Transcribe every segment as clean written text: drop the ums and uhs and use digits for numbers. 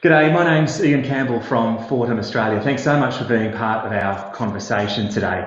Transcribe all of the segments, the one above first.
G'day, my name's Ian Campbell from Fortem, Australia. Thanks so much for being part of our conversation today.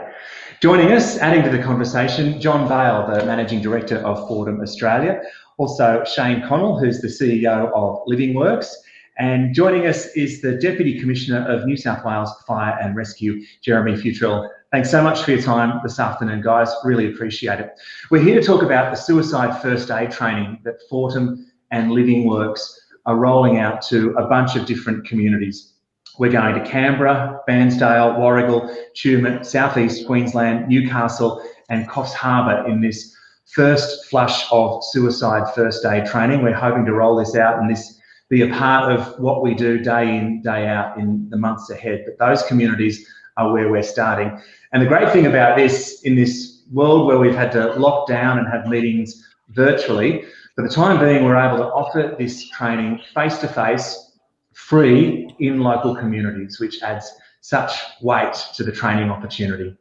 Joining us, adding to the conversation, John Bale, the Managing Director of Fortem Australia. Also, Shayne Connell, who's the CEO of LivingWorks. And joining us is the Deputy Commissioner of New South Wales Fire and Rescue, Jeremy Fewtrell. Thanks so much for your time this afternoon, guys. Really appreciate it. We're here to talk about the suicide first aid training that Fortem and LivingWorks are rolling out to a bunch of different communities. We're going to Canberra, Bairnsdale, Warragul, Tumut, South East Queensland, Newcastle and Coffs Harbour in this first flush of suicide first aid training. We're hoping to roll this out and this be a part of what we do day in, day out in the months ahead. But those communities are where we're starting. And the great thing about this, in this world where we've had to lock down and have meetings virtually, for the time being, we're able to offer this training face-to-face, free in local communities, which adds such weight to the training opportunity.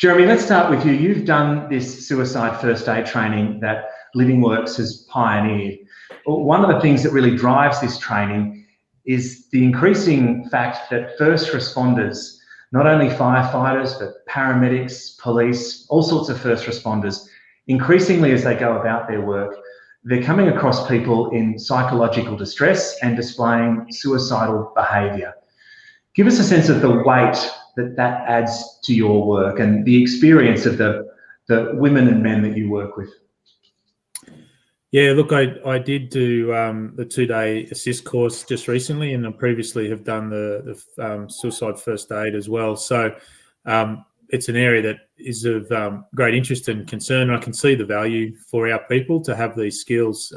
Jeremy, let's start with you. You've done this suicide first aid training that LivingWorks has pioneered. One of the things that really drives this training is the increasing fact that first responders, not only firefighters, but paramedics, police, all sorts of first responders, increasingly as they go about their work, they're coming across people in psychological distress and displaying suicidal behaviour. Give us a sense of the weight that adds to your work and the experience of the women and men that you work with. Yeah, look, I did do the 2-day assist course just recently, and I previously have done the suicide first aid as well. So it's an area that is of great interest and concern. I can see the value for our people to have these skills.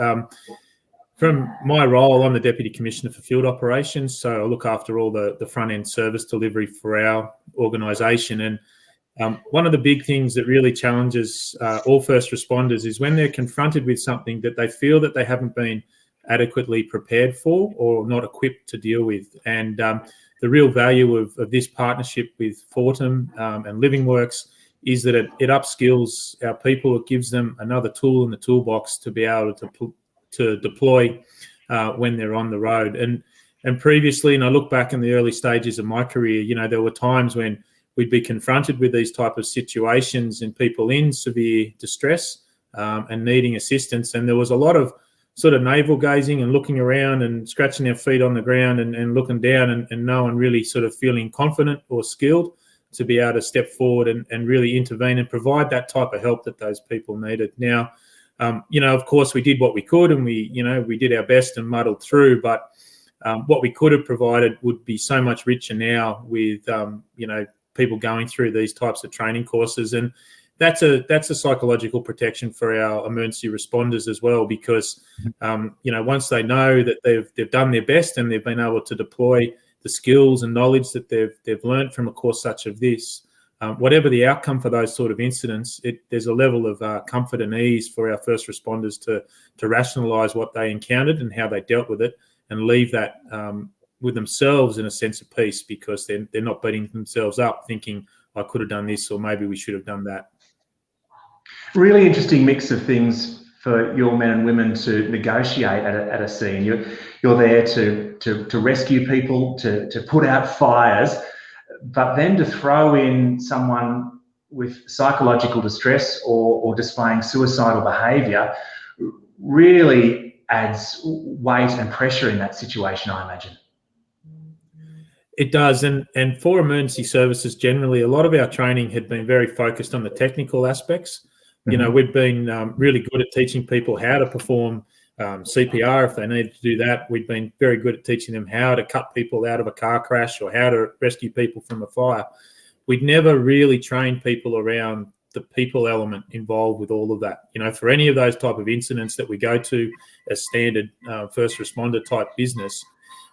From my role, I'm the Deputy Commissioner for Field Operations, so I look after all the front-end service delivery for our organisation. And one of the big things that really challenges all first responders is when they're confronted with something that they feel that they haven't been adequately prepared for or not equipped to deal with. And the real value of this partnership with Fortem and LivingWorks is that it upskills our people. It gives them another tool in the toolbox to be able to deploy when they're on the road. And previously, and I look back in the early stages of my career, you know, there were times when we'd be confronted with these type of situations and people in severe distress and needing assistance. And there was a lot of sort of navel gazing and looking around and scratching their feet on the ground and looking down and no one really sort of feeling confident or skilled to be able to step forward and really intervene and provide that type of help that those people needed. Now, you know, of course, we did what we could and we did our best and muddled through, but what we could have provided would be so much richer now with, you know, people going through these types of training courses. And that's a psychological protection for our emergency responders as well, because you know, once they know that they've done their best and they've been able to deploy the skills and knowledge that they've learned from a course such as this, whatever the outcome for those sort of incidents, there's a level of comfort and ease for our first responders to rationalise what they encountered and how they dealt with it, and leave that with themselves in a sense of peace, because they're not beating themselves up thinking, I could have done this or maybe we should have done that. Really interesting mix of things for your men and women to negotiate at a scene. You're there to rescue people, to put out fires, but then to throw in someone with psychological distress or displaying suicidal behaviour really adds weight and pressure in that situation, I imagine. It does, and for emergency services generally, a lot of our training had been very focused on the technical aspects. You know, we've been really good at teaching people how to perform CPR if they needed to do that. We've been very good at teaching them how to cut people out of a car crash or how to rescue people from a fire. We'd never really trained people around the people element involved with all of that. You know, for any of those type of incidents that we go to as standard first responder type business,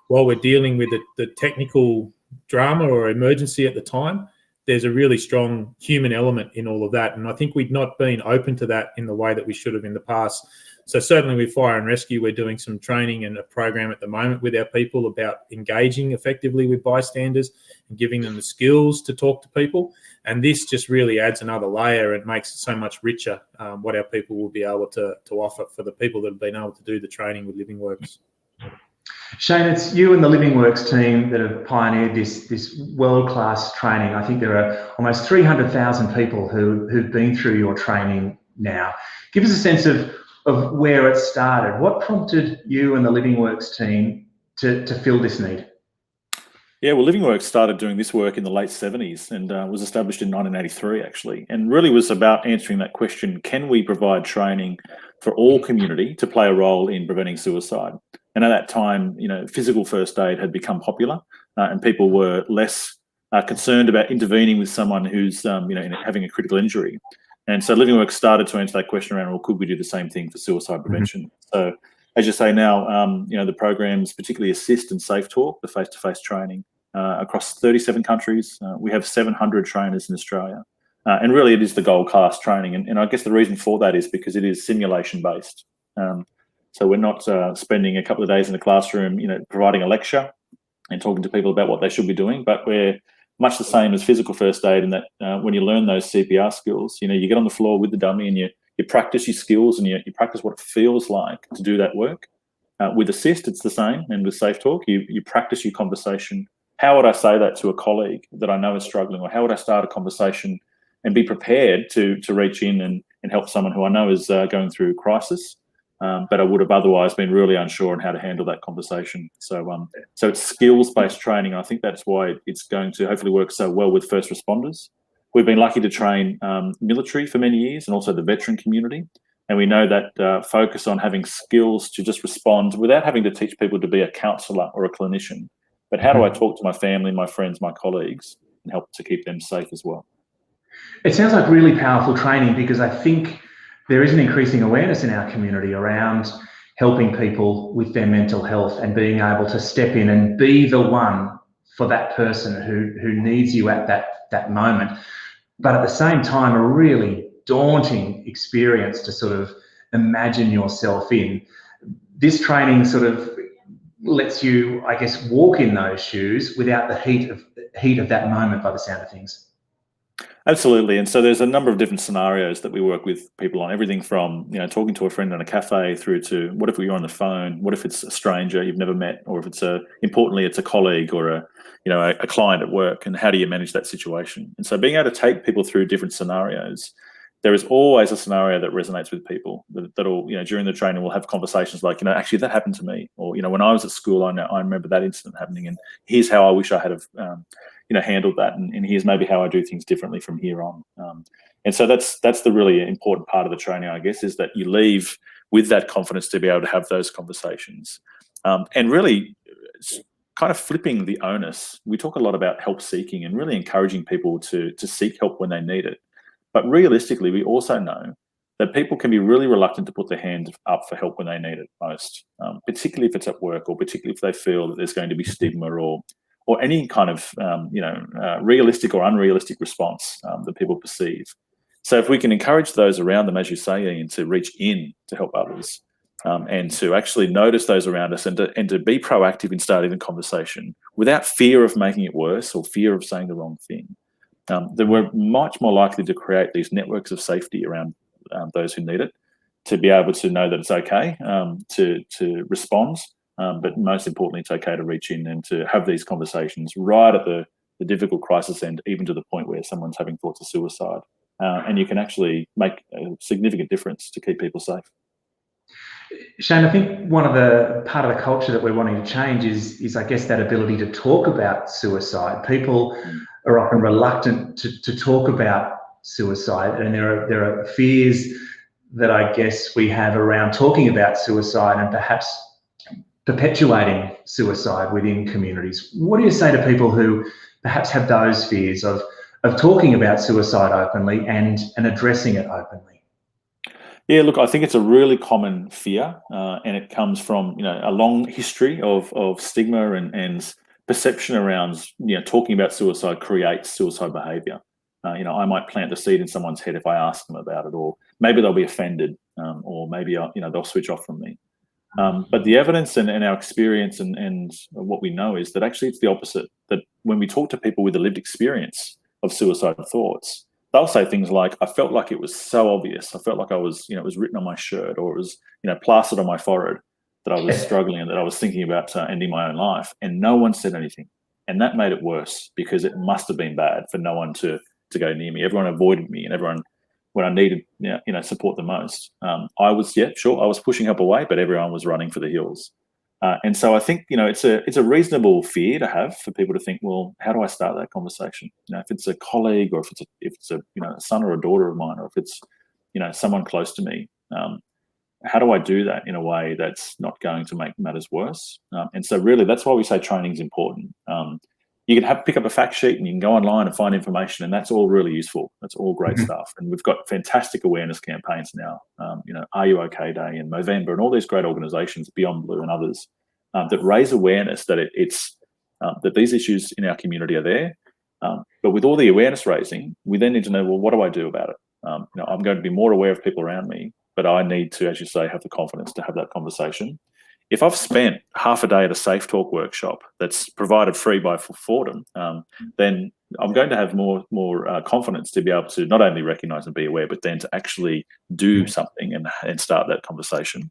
while we're dealing with the technical drama or emergency at the time, there's a really strong human element in all of that. And I think we'd not been open to that in the way that we should have in the past. So certainly with fire and rescue, we're doing some training and a program at the moment with our people about engaging effectively with bystanders and giving them the skills to talk to people. And this just really adds another layer and makes it so much richer what our people will be able to offer for the people that have been able to do the training with LivingWorks. Shayne, it's you and the LivingWorks team that have pioneered this world-class training. I think there are almost 300,000 people who've been through your training now. Give us a sense of where it started. What prompted you and the LivingWorks team to fill this need? Yeah, well, LivingWorks started doing this work in the late 70s and was established in 1983, actually, and really was about answering that question: can we provide training for all community to play a role in preventing suicide? And at that time, physical first aid had become popular, and people were less concerned about intervening with someone who's, having a critical injury. And so LivingWorks started to answer that question around, well, could we do the same thing for suicide prevention? Mm-hmm. So, as you say now, the programs, particularly Assist and Safe Talk, the face-to-face training, across 37 countries. We have 700 trainers in Australia. And really, it is the gold class training. And I guess the reason for that is because it is simulation-based. So we're not spending a couple of days in the classroom, providing a lecture and talking to people about what they should be doing, but we're much the same as physical first aid in that when you learn those CPR skills, you get on the floor with the dummy and you practice your skills and you practice what it feels like to do that work. With Assist, it's the same, and with Safe Talk, you practice your conversation. How would I say that to a colleague that I know is struggling, or how would I start a conversation and be prepared to reach in and help someone who I know is going through crisis, but I would have otherwise been really unsure on how to handle that conversation. So it's skills-based training. I think that's why it's going to hopefully work so well with first responders. We've been lucky to train military for many years and also the veteran community. And we know that focus on having skills to just respond without having to teach people to be a counsellor or a clinician. But how do I talk to my family, my friends, my colleagues, and help to keep them safe as well? It sounds like really powerful training, because I think there is an increasing awareness in our community around helping people with their mental health and being able to step in and be the one for that person who needs you at that moment. But at the same time, a really daunting experience to sort of imagine yourself in. This training sort of lets you, I guess, walk in those shoes without the heat of that moment, by the sound of things. Absolutely. And so there's a number of different scenarios that we work with people on, everything from, talking to a friend in a cafe through to what if you're on the phone, what if it's a stranger you've never met, or if it's importantly, it's a colleague or a client at work, and how do you manage that situation? And so being able to take people through different scenarios, there is always a scenario that resonates with people that'll, during the training we'll have conversations like, actually that happened to me, or, when I was at school, I remember that incident happening, and here's how I wish I had have, handled that, and here's maybe how I do things differently from here on. And so that's the really important part of the training, I guess, is that you leave with that confidence to be able to have those conversations. And really kind of flipping the onus. We talk a lot about help seeking and really encouraging people to seek help when they need it. But realistically, we also know that people can be really reluctant to put their hand up for help when they need it most, particularly if it's at work, or particularly if they feel that there's going to be stigma or any kind of realistic or unrealistic response that people perceive. So if we can encourage those around them, as you say, Ian, to reach in to help others, and to actually notice those around us, and to be proactive in starting the conversation without fear of making it worse or fear of saying the wrong thing, then we're much more likely to create these networks of safety around those who need it, to be able to know that it's okay to respond, but most importantly, it's okay to reach in and to have these conversations right at the difficult crisis end, even to the point where someone's having thoughts of suicide. And you can actually make a significant difference to keep people safe. Shayne, I think part of the culture that we're wanting to change is I guess that ability to talk about suicide. People are often reluctant to talk about suicide, and there are fears that I guess we have around talking about suicide and perhaps perpetuating suicide within communities. What do you say to people who perhaps have those fears of talking about suicide openly and addressing it openly? Yeah, look, I think it's a really common fear, and it comes from a long history of stigma and perception around talking about suicide creates suicide behaviour. I might plant the seed in someone's head if I ask them about it, or maybe they'll be offended, or maybe they'll switch off from me. But the evidence and our experience and what we know is that actually it's the opposite. That when we talk to people with a lived experience of suicidal thoughts, they'll say things like, I felt like it was so obvious. I felt like I was, it was written on my shirt, or it was, plastered on my forehead, that I was struggling and that I was thinking about ending my own life, and no one said anything. And that made it worse, because it must have been bad for no one to go near me. Everyone avoided me, and everyone, when I needed support the most, I was pushing help away, but everyone was running for the hills. And so I think it's a reasonable fear to have, for people to think, well, how do I start that conversation? If it's a colleague, or if it's a son or a daughter of mine, or if it's someone close to me, how do I do that in a way that's not going to make matters worse? And so really, that's why we say training is important. You can pick up a fact sheet and you can go online and find information, and that's all really useful. That's all great stuff. And we've got fantastic awareness campaigns now. Are You OK Day and Movember and all these great organisations, Beyond Blue and others, that raise awareness that that these issues in our community are there. But with all the awareness raising, we then need to know, well, what do I do about it? I'm going to be more aware of people around me, but I need to, as you say, have the confidence to have that conversation. If I've spent half a day at a Safe Talk workshop that's provided free by Fortem, then I'm going to have more confidence to be able to not only recognise and be aware, but then to actually do something and start that conversation.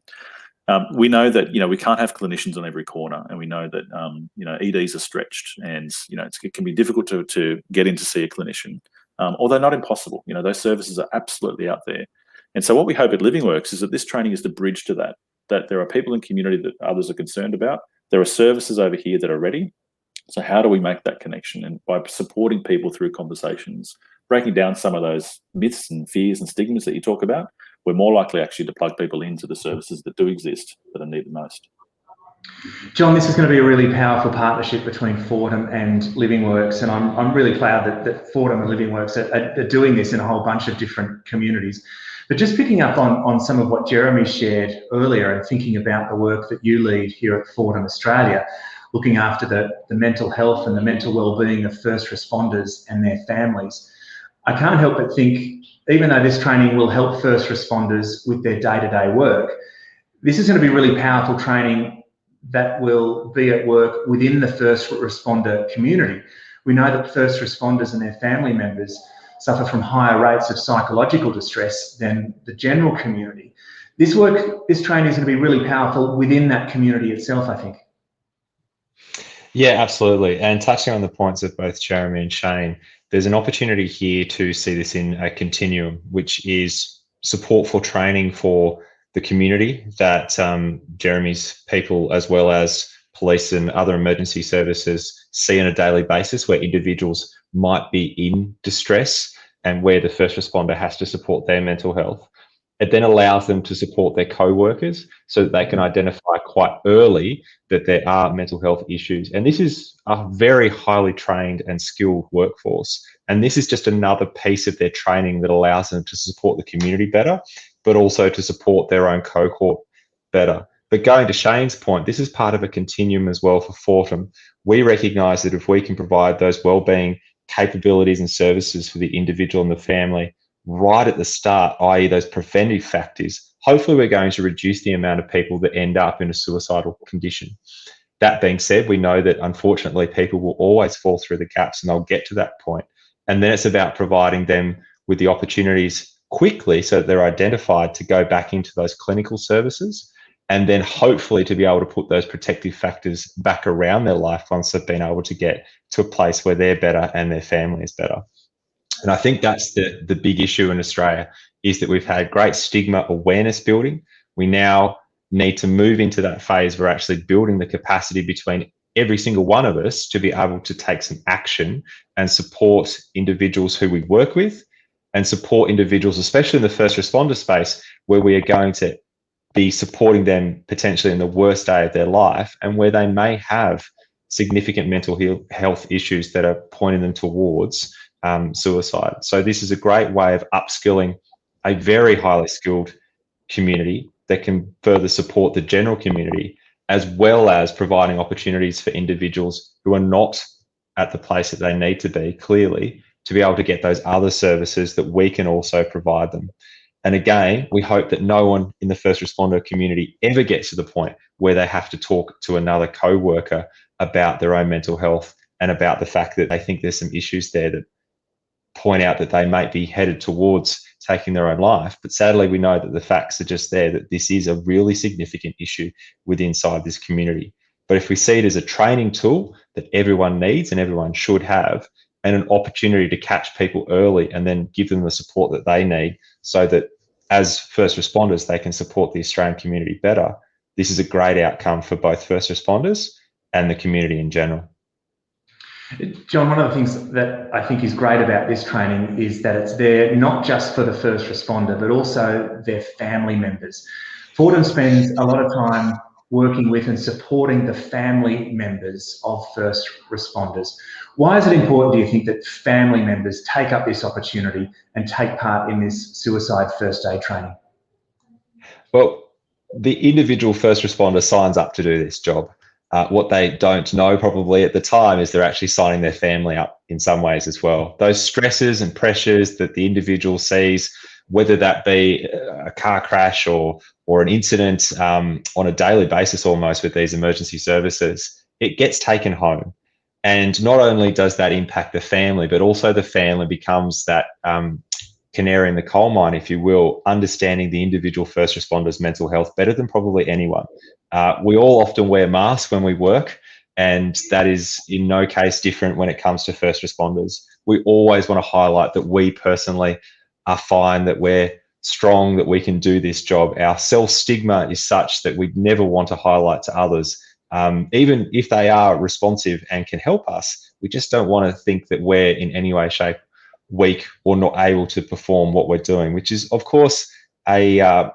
We know that we can't have clinicians on every corner, and we know that EDs are stretched, and it can be difficult to get in to see a clinician, although not impossible. Those services are absolutely out there. And so what we hope at LivingWorks is that this training is the bridge to that there are people in community that others are concerned about. There are services over here that are ready. So how do we make that connection? And by supporting people through conversations, breaking down some of those myths and fears and stigmas that you talk about, we're more likely actually to plug people into the services that do exist that are needed most. John, this is going to be a really powerful partnership between Fortem and LivingWorks, and I'm really proud that Fortem and LivingWorks are doing this in a whole bunch of different communities. But just picking up on some of what Jeremy shared earlier, and thinking about the work that you lead here at Fortem Australia, looking after the mental health and the mental well-being of first responders and their families, I can't help but think, even though this training will help first responders with their day-to-day work, this is going to be really powerful training that will be at work within the first responder community. We know that first responders and their family members suffer from higher rates of psychological distress than the general community. This training is going to be really powerful within that community itself, I think. Yeah, absolutely. And touching on the points of both Jeremy and Shayne, there's an opportunity here to see this in a continuum, which is support for training for the community that Jeremy's people, as well as police and other emergency services, see on a daily basis, where individuals might be in distress and where the first responder has to support their mental health. It then allows them to support their co-workers so that they can identify quite early that there are mental health issues. And this is a very highly trained and skilled workforce. And this is just another piece of their training that allows them to support the community better, but also to support their own cohort better. But going to Shayne's point, this is part of a continuum as well for Fortem. We recognise that if we can provide those wellbeing capabilities and services for the individual and the family right at the start, i.e. those preventive factors, hopefully we're going to reduce the amount of people that end up in a suicidal condition. That being said, we know that unfortunately people will always fall through the gaps, and they'll get to that point. And then it's about providing them with the opportunities quickly so that they're identified to go back into those clinical services, and then hopefully to be able to put those protective factors back around their life once they've been able to get to a place where they're better and their family is better. And I think that's the big issue in Australia, is that we've had great stigma awareness building. We now need to move into that phase where actually building the capacity between every single one of us to be able to take some action and support individuals who we work with, and support individuals, especially in the first responder space, where we are going to be supporting them potentially in the worst day of their life, and where they may have significant mental health issues that are pointing them towards suicide. So this is a great way of upskilling a very highly skilled community that can further support the general community, as well as providing opportunities for individuals who are not at the place that they need to be, clearly, to be able to get those other services that we can also provide them. And again, we hope that no one in the first responder community ever gets to the point where they have to talk to another co-worker about their own mental health and about the fact that they think there's some issues there that point out that they might be headed towards taking their own life. But sadly, we know that the facts are just there, that this is a really significant issue inside this community. But if we see it as a training tool that everyone needs and everyone should have, and an opportunity to catch people early and then give them the support that they need so that as first responders, they can support the Australian community better, this is a great outcome for both first responders and the community in general. John, one of the things that I think is great about this training is that it's there not just for the first responder, but also their family members. Fortem spends a lot of time working with and supporting the family members of first responders. Why is it important, do you think, that family members take up this opportunity and take part in this suicide first aid training? Well, the individual first responder signs up to do this job. What they don't know probably at the time is they're actually signing their family up in some ways as well. Those stresses and pressures that the individual sees, whether that be a car crash or an incident on a daily basis almost with these emergency services, it gets taken home. And not only does that impact the family, but also the family becomes that canary in the coal mine, if you will, understanding the individual first responder's mental health better than probably anyone. We all often wear masks when we work, and that is in no case different when it comes to first responders. We always want to highlight that we personally are fine, that we're strong, that we can do this job. Our self-stigma is such that we'd never want to highlight to others, even if they are responsive and can help us. We just don't want to think that we're in any way, shape, weak or not able to perform what we're doing, which is, of course, a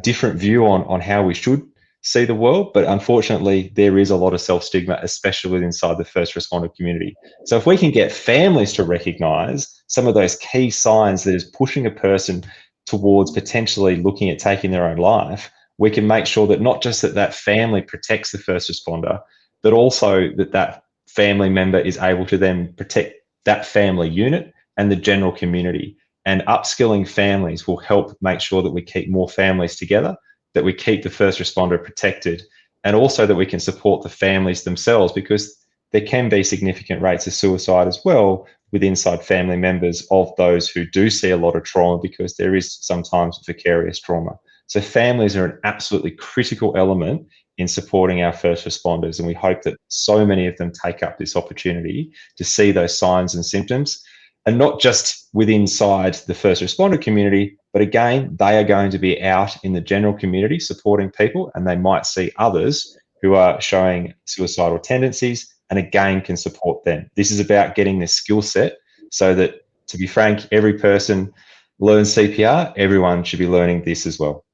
different view on how we should see the world. But unfortunately, there is a lot of self-stigma, especially inside the first responder community. So if we can get families to recognise some of those key signs that is pushing a person towards potentially looking at taking their own life, we can make sure that not just that family protects the first responder, but also that family member is able to then protect that family unit and the general community. And upskilling families will help make sure that we keep more families together, that we keep the first responder protected, and also that we can support the families themselves, because there can be significant rates of suicide as well with inside family members of those who do see a lot of trauma, because there is sometimes vicarious trauma. So families are an absolutely critical element in supporting our first responders, and we hope that so many of them take up this opportunity to see those signs and symptoms, and not just inside the first responder community, but again, they are going to be out in the general community supporting people, and they might see others who are showing suicidal tendencies and again can support them. This is about getting this skill set so that, to be frank, every person learns CPR, everyone should be learning this as well.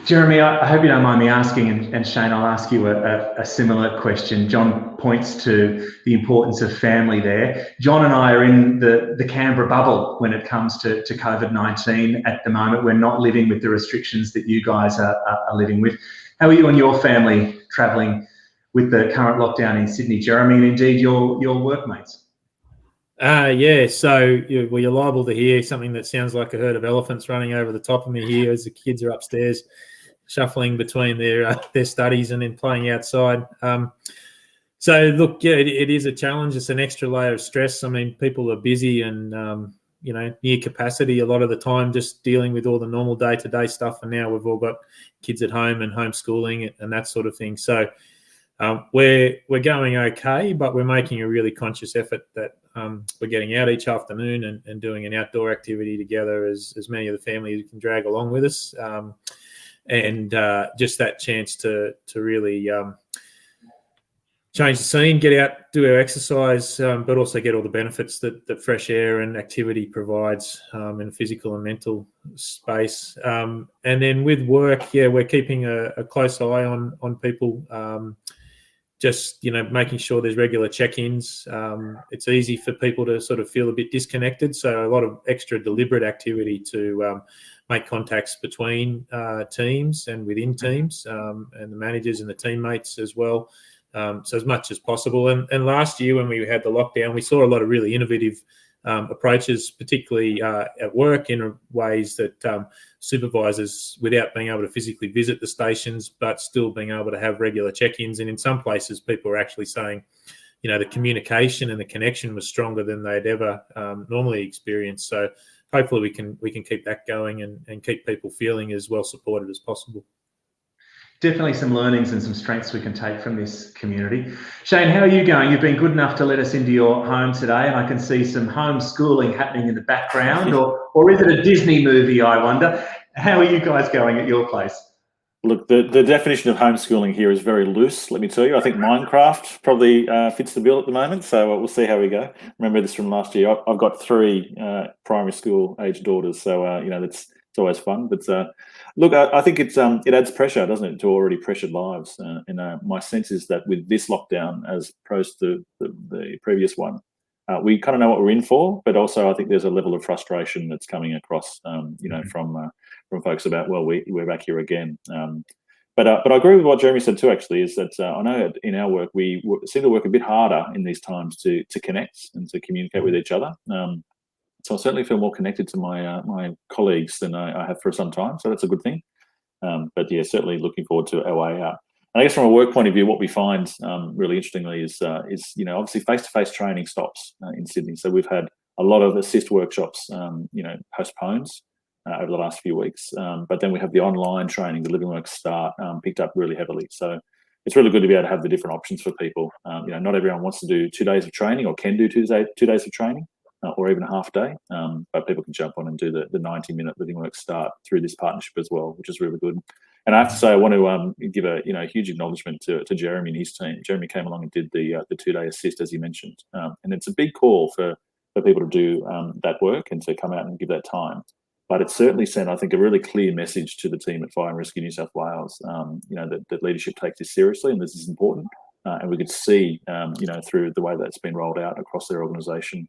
Jeremy, I hope you don't mind me asking, and Shayne, I'll ask you a similar question. John points to the importance of family there. John and I are in the Canberra bubble when it comes to COVID-19 at the moment. We're not living with the restrictions that you guys are living with. How are you and your family travelling with the current lockdown in Sydney, Jeremy, and indeed your workmates? Yeah, so you're liable to hear something that sounds like a herd of elephants running over the top of me here as the kids are upstairs shuffling between their studies and then playing outside. So look, yeah, it is a challenge. It's an extra layer of stress. I mean, people are busy and near capacity a lot of the time, just dealing with all the normal day-to-day stuff. And now we've all got kids at home and homeschooling and that sort of thing. So we're going okay, but we're making a really conscious effort that we're getting out each afternoon and doing an outdoor activity together as many of the family can drag along with us. And just that chance to really change the scene, get out, do our exercise, but also get all the benefits that fresh air and activity provides in a physical and mental space. And then with work, yeah, we're keeping a close eye on people, just, making sure there's regular check-ins. It's easy for people to sort of feel a bit disconnected, so a lot of extra deliberate activity to make contacts between teams and within teams, and the managers and the teammates as well. So as much as possible. And last year when we had the lockdown, we saw a lot of really innovative approaches, particularly at work, in ways that supervisors, without being able to physically visit the stations, but still being able to have regular check-ins. And in some places, people are actually saying, the communication and the connection was stronger than they'd ever normally experienced. So hopefully we can keep that going and keep people feeling as well supported as possible. Definitely some learnings and some strengths we can take from this community. Shayne, how are you going? You've been good enough to let us into your home today, and I can see some homeschooling happening in the background, or is it a Disney movie, I wonder? How are you guys going at your place? Look, the definition of homeschooling here is very loose, let me tell you. I think Minecraft probably fits the bill at the moment, so we'll see how we go. Remember this from last year. I've got 3 primary school age daughters, so it's always fun. But look, I think it adds pressure, doesn't it, to already pressured lives. And my sense is that with this lockdown, as opposed to the previous one, we kind of know what we're in for, but also I think there's a level of frustration that's coming across, from folks about, well, we're back here again. But I agree with what Jeremy said too, actually, is that I know in our work, we seem to work a bit harder in these times to connect and to communicate with each other. So I certainly feel more connected to my colleagues than I have for some time. So that's a good thing. But yeah, certainly looking forward to our way out. And I guess from a work point of view, what we find really interestingly is obviously face-to-face training stops in Sydney. So we've had a lot of assist workshops, postponed over the last few weeks. But then we have the online training, the LivingWorks start, picked up really heavily. So it's really good to be able to have the different options for people. Not everyone wants to do 2 days of training or can do 2 days of training. Or even a half day, but people can jump on and do the 90-minute LivingWorks start through this partnership as well, which is really good. And I have to say, I want to give a huge acknowledgement to Jeremy and his team. Jeremy came along and did the 2-day assist, as you mentioned, and it's a big call for people to do that work and to come out and give that time. But it certainly sent, I think, a really clear message to the team at Fire and Rescue New South Wales, that leadership takes this seriously and this is important. And we could see, through the way that's been rolled out across their organisation,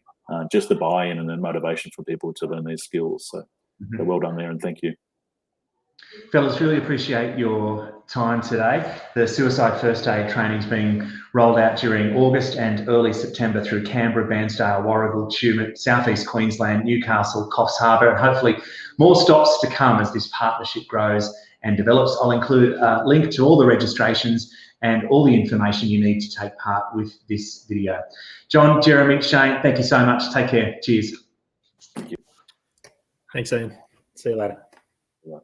just the buy-in and the motivation for people to learn these skills. So well done there, and thank you. Fellas, really appreciate your time today. The suicide first aid training is being rolled out during August and early September through Canberra, Bairnsdale, Warragul, Tumut, South East Queensland, Newcastle, Coffs Harbour, and hopefully more stops to come as this partnership grows and develops. I'll include a link to all the registrations and all the information you need to take part with this video. John, Jeremy, Shayne, thank you so much. Take care. Cheers. Thank you. Thanks, Ian. See you later. Yeah.